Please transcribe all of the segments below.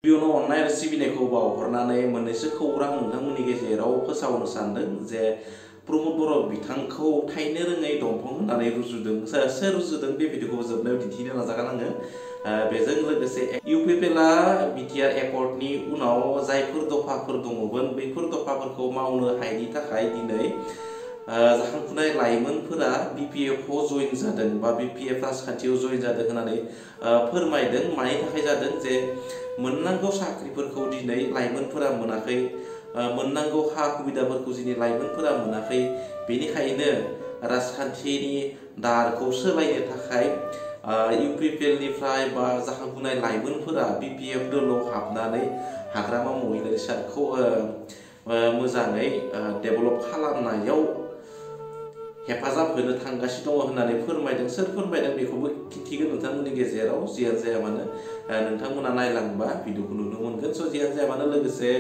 गिबियावनो अननाय आरो सिबिनायखौ बावहरनानै मोननैसो खौरां नोंथांमोननि गेजेराव फोसावनो सानदों जे प्रमद बर' बिथांखौ थायनो रोङै दंफां होननानै रुजुदों सोर रुजुदों बे भिडिअखौ जोबनायाव दिन्थिनो नाजागोन आङो बेजों लोगोसे इउपिपिएलआ बिटिआर एकर्डनि उनाव जायफोर दफाफोर दङमोन बैफोर दफाफोरखौ मावनो हायैनि थाखाय दिनै जाखांफुनाय लाइमोनफोरा बिपिएफआव जइन जादों बा बिपिएफ राजखान्थियाव जइन जादों होननानै फोरमायदों मानि थाखाय जादों जे मोननांगौ साख्रिफोरखौ दिनै लाइमोनफोरा मोनाखै मोननांगौ हा सुबिदाफोरखौ दिनै लाइमोनफोरा मोनाखै बेनिखायनो राजखान्थिनि दारखौ सोलायनो थाखाय इउपिपिएलनिफ्राय बा जाखांफुनाय लाइमोनफोरा बिपिएफ दलाव हाबनानै हाग्रामा महिलारिखौ मोजाङै डेभेलप खालामनायाव हेफाजाब होनो थांगासिनो दङ होननानै फोरमायदों सोर फोरमायदों बेखौबो खिन्थिगोन नोंथांमोननि गेजेराव जियानो जाया मानो नोंथांमोना नायलांबा भिडिअखौ नुनो मोनगोन स' जियानो जाया मानो लोगोसे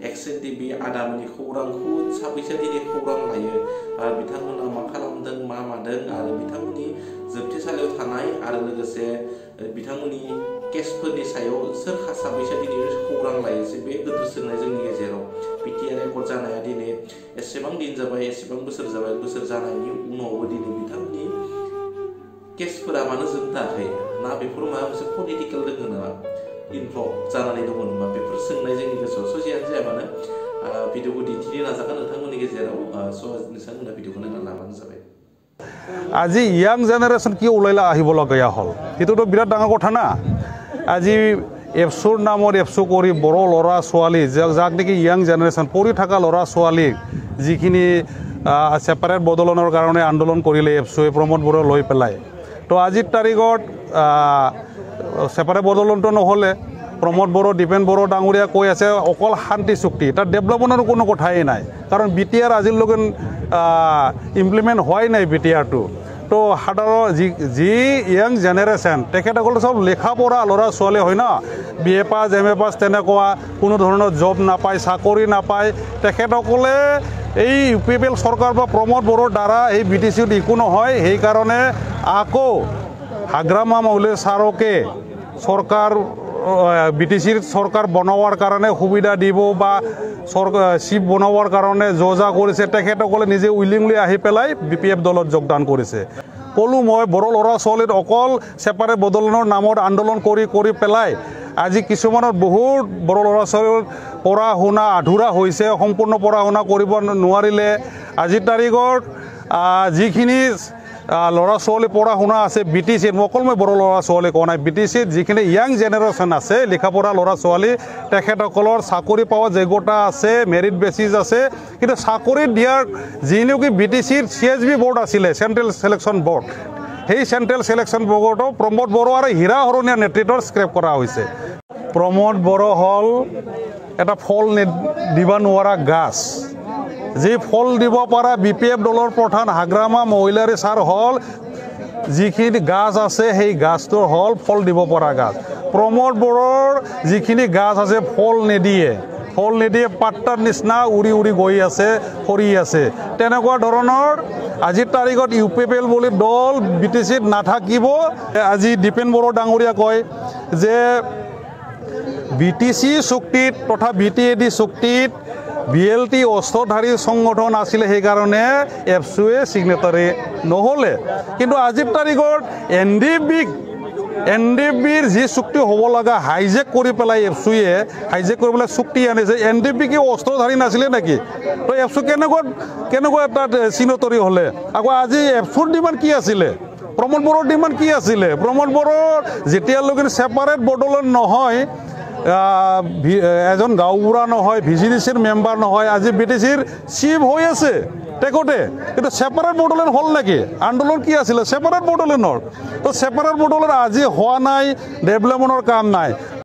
एक्सन टिभि आदामोननि खौरांखौ साबैसे दिनै खौरां लायो बिथांमोना मा खालामदों मा मादों आरो बिथांमोननि जोबथेसालियाव थानाय आरो लोगोसे बिथांमोननि केसफोरनि सायाव सोर साबैसे दिनै खौरां लायो बे गोदो सोंनाय जोंनि गेजेराव बिटिआर एकर्ड जानाया दिनै एसेबां दिन जाबाय एसेबां बोसोर जाबाय बोसोर जानायनि उनावबो दिनै बिथांमोननि केसफोरा मानो जोबथाखै ना बेफोराव माबा मोनसे पलिटिकेल दङ नामा इनफ्लुएन्स जानानै दङ नामा बेफोर सोंनाय जोंनि गोसोआव ससेयानो जाया मानो भिडिअखौ दिन्थिनो नाजागोन नोंथांमोननि गेजेराव स' नोंथांमोना भिडिअखौ नायनानै लाबानो जाबाय আজি ইয়াং জেনারেশন কি ওলাইলা আহিবলগীয়া হল এইটোতো বিরাট ডাঙৰ কথা না আজি এফচুৰ নামৰ এফচু কৰি বড় ল'ৰা ছোৱালী যাক নেকি ইয়াং জেনাৰেশন পঢ়ি থকা ল'ৰা ছোৱালীক যিখিনি সেপাৰেট বদলনৰ কাৰণে আন্দোলন কৰিলে এফচুৱে প্ৰমোদ বড়ো লৈ পেলাই তো আজিৰ তাৰিখত সেপাৰেট বদলনটো নহ'লে প্ৰমোদ বড়ো দীপেন বড়ো ডাঙৰীয়া কৈ আছে অকল শান্তি চুক্তি তাত ডেভেলপমেণ্টৰ কোনো কথাই নাই কাৰণ বিটিআৰ আজিলৈকে ইমপ্লিমেণ্ট হোৱাই নাই বিটিআৰটো তো সাধাৰণ যি ইয়াং জেনেৰেশ্যন তেখেতসকলে চব লেখা পঢ়া ল'ৰা ছোৱালী হয় ন BA পাছ MA পাছ তেনেকুৱা কোনো ধৰণৰ জব নাপায় চাকৰি নাপায় তেখেতসকলে এই ইউপিপিএল চৰকাৰ বা প্ৰমোদ বড়োৰ দ্বাৰা এই BTCত একো নহয় সেইকাৰণে আকৌ হাগ্ৰামা মহিলা ছাৰকে চৰকাৰ BTCৰ চৰকাৰ বনোৱাৰ কাৰণে সুবিধা দিব বা চৰকাৰ চিফ বনোৱাৰ কাৰণে যোজা কৰিছে তেখেতসকলে নিজে উইলিংলি আহি পেলাই বিপিএফ দলত যোগদান কৰিছে ক'লো মই বড়ো ল'ৰা ছোৱালীত অকল সেপাৰেট বদলনৰ নামত আন্দোলন কৰি পেলাই আজি কিছুমানৰ বহুত বড়ো ল'ৰা ছোৱালীৰ পঢ়া শুনা আধৰুৱা হৈছে সম্পূৰ্ণ পঢ়া শুনা কৰিব নোৱাৰিলে আজিৰ তাৰিখত যিখিনি ল'ৰা ছোৱালী পঢ়া শুনা আছে BTCত অকল মই বড়ো ল'ৰা ছোৱালী কোৱা নাই BTCত যিখিনি ইয়াং জেনেৰেশ্যন আছে লিখা পঢ়া ল'ৰা ছোৱালী তেখেতসকলৰ চাকৰি পোৱা যোগ্যতা আছে মেৰিট বেচিছ আছে কিন্তু চাকৰি দিয়াৰ যি নেকি BTCৰ CSB বৰ্ড আছিলে চেণ্ট্ৰেল চিলেকশ্যন বৰ্ড সেই চেণ্ট্ৰেল চিলেকশ্যন বৰ্ডটো প্ৰমোদ বড়ো আৰু হীৰা হৰণীয়া নেতৃত্বত স্ক্ৰেপ কৰা হৈছে প্ৰমোদ বড়ো হ'ল এটা ফল দিব নোৱাৰা গাছ যি ফল দিব পৰা বিপিএফ দলৰ প্ৰধান হাগ্ৰামা মহিলাৰী ছাৰ হ'ল যিখিনি গাছ আছে সেই গাছটো হ'ল ফল দিব পৰা গাছ প্ৰমোদ বড়োৰ যিখিনি গাছ আছে ফল নিদিয়ে পাত্তাৰ নিচিনা উৰি গৈ আছে সৰি আছে তেনেকুৱা ধৰণৰ আজিৰ তাৰিখত ইউপিপিএল বুলি দল BTCত নাথাকিব আজি দীপেন বড়ো ডাঙৰীয়া কয় যে BTC চুক্তিত তথা BTAD চুক্তিত BLT অস্ত্ৰধাৰী সংগঠন আছিলে সেইকাৰণে এফচুৱে চিগনেটাৰী নহ'লে কিন্তু আজিৰ তাৰিখত NDBৰ যি চুক্তি হ'ব লগা হাইজেক কৰি পেলাই এফচুৱে হাইজেক কৰি পেলাই চুক্তি আনিছে NDB কি অস্ত্ৰধাৰী নাছিলে নেকি তো এফচু কেনেকুৱা এটা চিগনেটাৰী হ'লে আকৌ আজি এফচুৰ ডিমাণ্ড কি আছিলে প্ৰমোদ বড়োৰ ডিমাণ্ড কি আছিলে প্ৰমোদ বড়োৰ যেতিয়ালৈকে ছেপাৰেট বদলন নহয় এজন গাঁওবুঢ়া নহয় VCDCৰ মেম্বাৰ নহয় আজি BTCৰ চিফ হৈ আছে তেখেতে কিন্তু ছেপাৰেট বদলন হ'ল নেকি আন্দোলন কি আছিলে ছেপাৰেট বদলনৰ তো ছেপাৰেট বদলন আজি হোৱা নাই ডেভেলপমেণ্টৰ কাম নাই